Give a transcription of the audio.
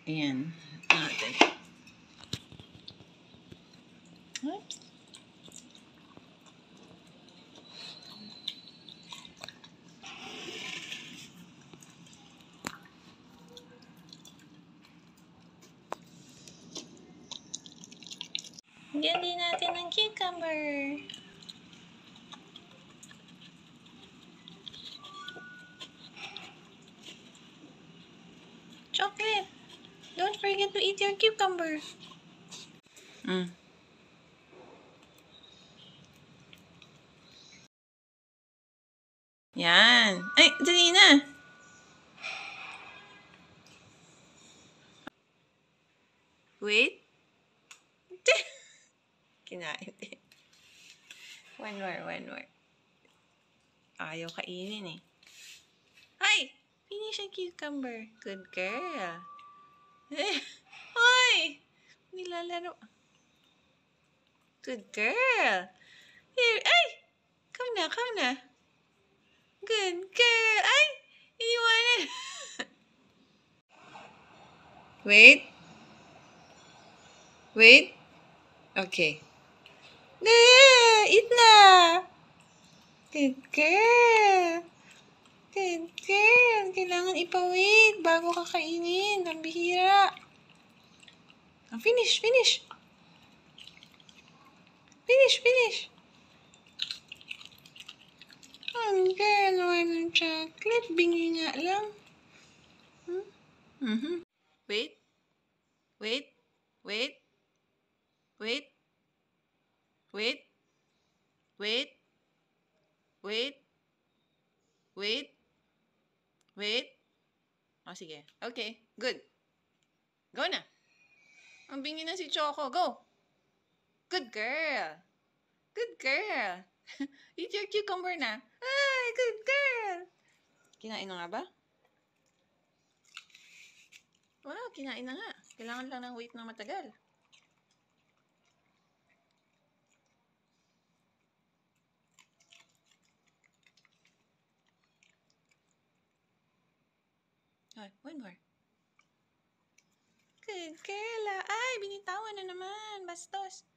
Ayan. Natin. Oops. Lagyan din natin ng cucumber. Chocolate. Don't forget to eat your cucumber. Yan. Ay, dali na. Wait. Kinain din. One more. Ayaw kainin eh. Ay! Finish ang cucumber. Good girl. Hoy! Nilalaro. Good girl. Here, ay! Come na. Good girl. Ay! Iniwanan. Wait. Okay. Eat na. Good girl. Kailangan ipawait bago kakainin. Ang bihira. Finish. Ang girl, naman ng chocolate. Bingi nga lang. Wait. O, sige. Okay, good. Go na. Ang bingi na si Choco. Go. Good girl. Eat your cucumber na. Ay, good girl. Kinain na nga ba? Wow, kinain na nga. Kailangan lang ng wait na matagal. One more. Good girl. Ay, binitawan na naman. Bastos.